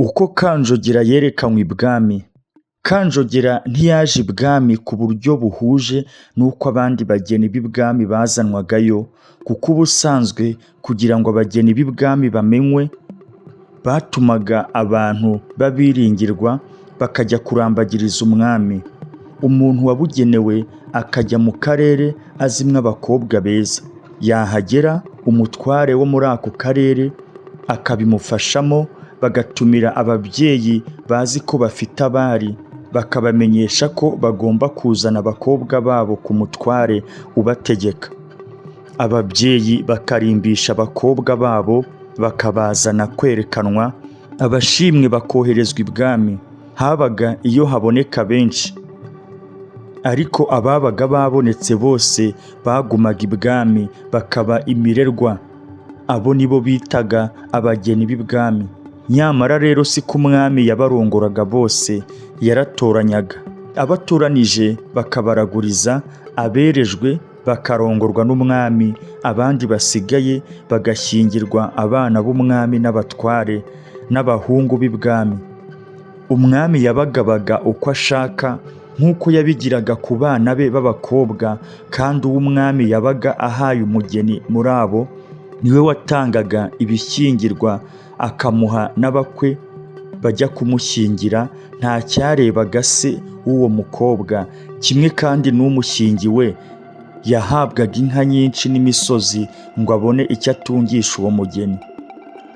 Uko Kanjogera yerekanywe ibwami. Kanjogera ntiyaje ibwami ku buryo buhuje n'uko abandi bageni b'ibwami bazanwagayo, kuko ubusanzwe kugira ngo abageni b'ibwami bamenywe, batumaga abantu b'abiringirwa bakajya kurambagiriza umwami. Umuntu wabugenewe akajya mu karere azimwo abakobwa beza. Yahagera umutware wo muri ako karere akabimufashamo, bagatumira ababyeyi bazi ko bafite abari, bakabamenyesha ko bagomba kuzana abakobwa babo ku mutware ubategeka. Ababyeyi bakarimbisha abakobwa babo bakabazana kwerekanwa, abashimwe bakoherezwa ibwami. Habaga iyo haboneka benshi, ariko ababaga babonetse bose bagumaga ibwami bakaba imirerwa. Abo nibo bitaga abageni b'ibwami. Nyamara rero si ko umwami yabarongoraga bose, yaratoranyaga. Abatoranije bakabaraguriza, aberejwe bakarongorwa n'umwami, abandi basigaye bagashyingirwa abana b'umwami n'abatware n'abahungu b'ibwami. Umwami yabagabaga uko ashaka, nk'uko yabigiraga ku bana be b'abakobwa, kandi uwo umwami yabaga ahaye umugeni muri abo niwe watangaga ibishyingirwa, akamuha n'abakwe bajya kumushyingira. Nta cyarebaga se w'uwo mukobwa, kimwe kandi n'umushyingiwe yahabwaga inka nyinshi n'imisozi ngo abone icyo atungisha uwo mugeni,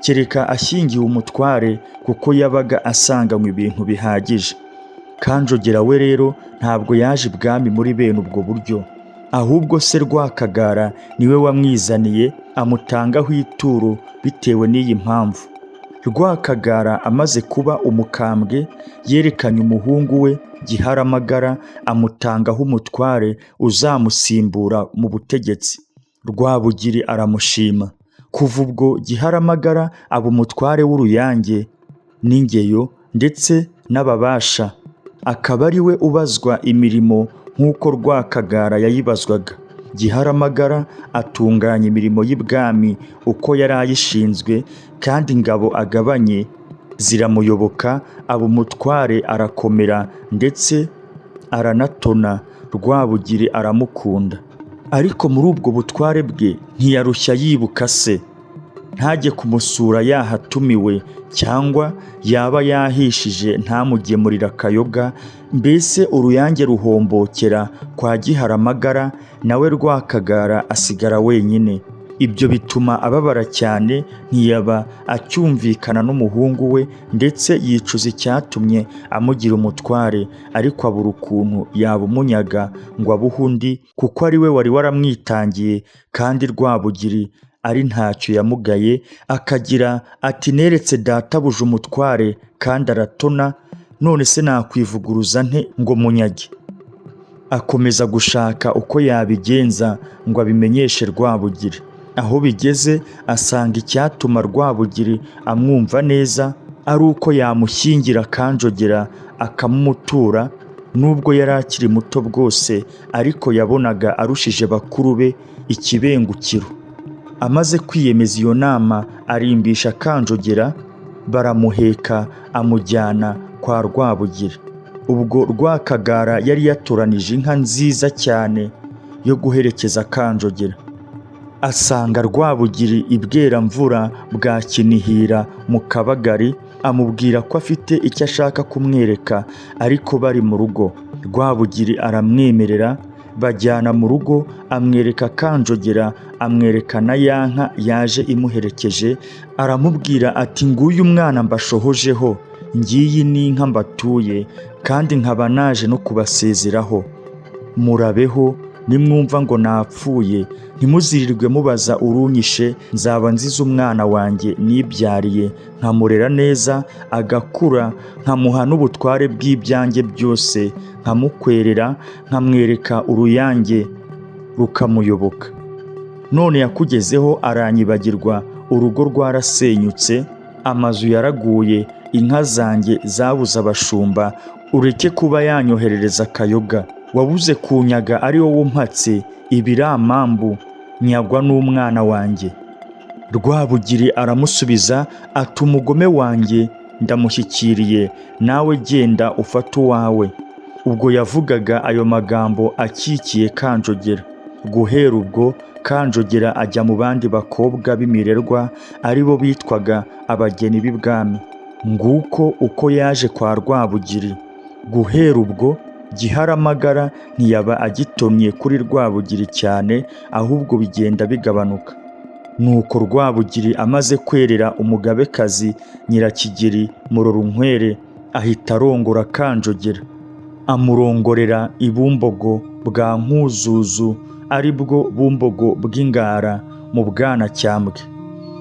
kereka ashyingiwe umutware, kuko yabaga asanganywe ibintu bihagije. Kanjogera we rero ntabwo yaje ibwami muri bene ubwo buryo, ahubwo se Rwakagara niwe wamwizaniye, amutangaho ituro bitewe n'iyi mpamvu. Rwakagara amaze kuba umukambwe, yerekanye umuhungu we Giharamagara, amutangaho umutware uzamusimbura mu butegetsi. Rwabugiri aramushima. Kuva ubwo Giharamagara aba umutware w'Uruyange n'Ingeyo ndetse n'Ababasha, akaba ari we ubazwa imirimo nk'uko Rwakagara yayibazwaga. Giharamagara atunganya imirimo y'ibwami uko yari ayishinzwe, kandi ingabo agabanye ziramuyoboka, aba umutware arakomera ndetse aranatona. Rwabugiri aramukunda, ariko muri ubwo butware bwe ntiyarushya yibuka se. Ntajye kumusura yahatumiwe, cyangwa yaba yahishije ntamugemurira akayoga. Mbese Uruyange ruhombokera kwa Giharamagara, nawe Rwakagara asigara wenyine. Ibyo bituma ababara cyane, ntiyaba acyumvikana n'umuhungu we, ndetse yicuza icyatumye amugira umutware, ariko abura ukuntu yabumunyaga ngo abuhe undi, kuko ari we wari waramwitangiye. Kandi Rwabugiri ari ntacyo yamugaye, akagira ati neretse databuja umutware kandi aratona, none se nakwivuguruza nte ngo munyage? Akomeza gushaka uko yabigenza ngo abimenyeshe Rwabugiri. Aho bigeze asanga icyatuma Rwabugiri amwumva neza ari uko yamushyingira Kanjogera akamumutura. Nubwo yari akiri muto bwose, ariko yabonaga arushije bakuru be ikibengukiro. Amaze kwiyemeza iyo nama, arimbisha Kanjogera, baramuheka amujyana kwa Rwabugiri. Ubwo Rwakagara yari yatoranije inka nziza cyane yo guherekeza Kanjogera. Asanga Rwabugiri i Bweramvura bwa Kinihira mu Kabagari, amubwira ko afite icyo ashaka kumwereka, ariko bari mu rugo. Rwabugiri aramwemerera, bajyana mu rugo, amwereka Kanjogera, amwereka na ya nka yaje imuherekeje. Aramubwira ati nguyu umwana mbashohojeho, ngiyi n'inka mbatuye, kandi nkaba naje no kubasezeraho. Murabeho, nimwumva ngo napfuye ntimuzirirwe mubaza urunyishe. Nzaba nziza umwana wanjye nibyariye, nkamurera neza agakura, nkamuha n'ubutware bw'ibyanjye byose, nkamukwerera, nkamwereka Uruyange rukamuyoboka. None yakugezeho aranyibagirwa, urugo rwarasenyutse, amazu yaraguye, inka zanjye zabuze abashumba. Ureke kuba yanyoherereza akayoga. Wabuze kunyaga ari wowe umpatse ibiramambu, nyagwa n'umwana wanjye. Rwabugiri aramusubiza ati umugome wanjye ndamushyikiriye, nawe genda ufate uwawe. Ubwo yavugaga ayo magambo akikiye Kanjogera. Guhera ubwo Kanjogera ajya mu bandi bakobwa b'imirerwa ari bo bitwaga abageni b'ibwami. Nguko uko yaje kwa Rwabugiri. Guhera ubwo Giharamagara ntiyaba agitomye kuri Rwabugiri cyane, ahubwo bigenda bigabanuka. Nuko Rwabugiri amaze kwerera umugabekazi Nyirakigeri Murorunkwere, ahita arongora Kanjogera. Amurongorera i Bumbogo bwa Nkuzuzu, ari bwo Bumbogo bw'Ingara mu Bwanacyambwe.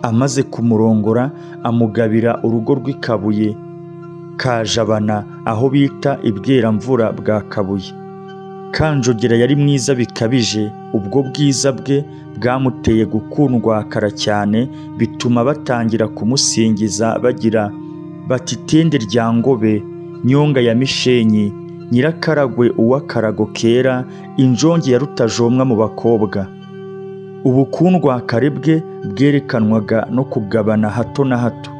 Amaze kumurongora amugabira urugo rw'i Kabuye ka Jabana, aho bita i Bweramvura bwa Kabuye. Kanjogera yari mwiza bikabije. Ubwo bwiza bwe bwamuteye gukundwakara cyane, bituma batangira kumusingiza bagira bati Tende rya Ngobe, Nyonga ya Mishenyi, Nyirakaragwe uw'akarago kera, injongi ya Rutajomwa mu bakobwa. Ubukundwakare bwe bwerekanwaga no kugabana hato na hato.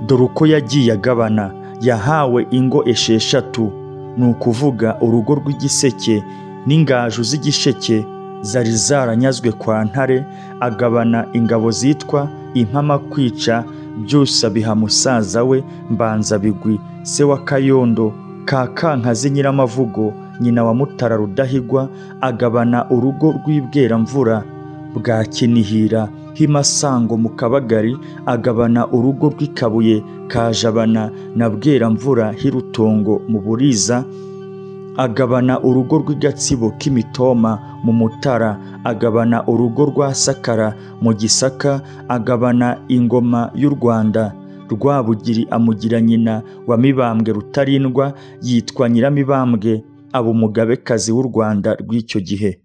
Dore uko yagiye agabana. Yahawe ingo 6, ni ukuvuga urugo rw'Igiseke n'ingaju z'Igisheke zari zaranyazwe kwa Ntare. Agabana ingabo zitwa Impamakwica, byose abiha musaza we Mbanzabigwi, se wa Kayondo ka Kankazi Nyiramavugo, nyina wa Mutara Rudahigwa. Agabana urugo rw'i Bweramvura bwa Kinihira h'Imasango mu Kabagari. Agabana urugo rw'i Kabuye ka Jabana na Bweramvura h'i Rutongo mu Buriza. Agabana urugo rw'i Gatsibo k'Imitoma mu Mutara. Agabana urugo rwa Sakara mu Gisaka. Agabana ingoma y'u Rwanda. Rwabugiri amugira nyina wa Mibambwe Rutarindwa, yitwa Nyiramibambwe, aba umugabekazi w'u Rwanda rw'icyo gihe.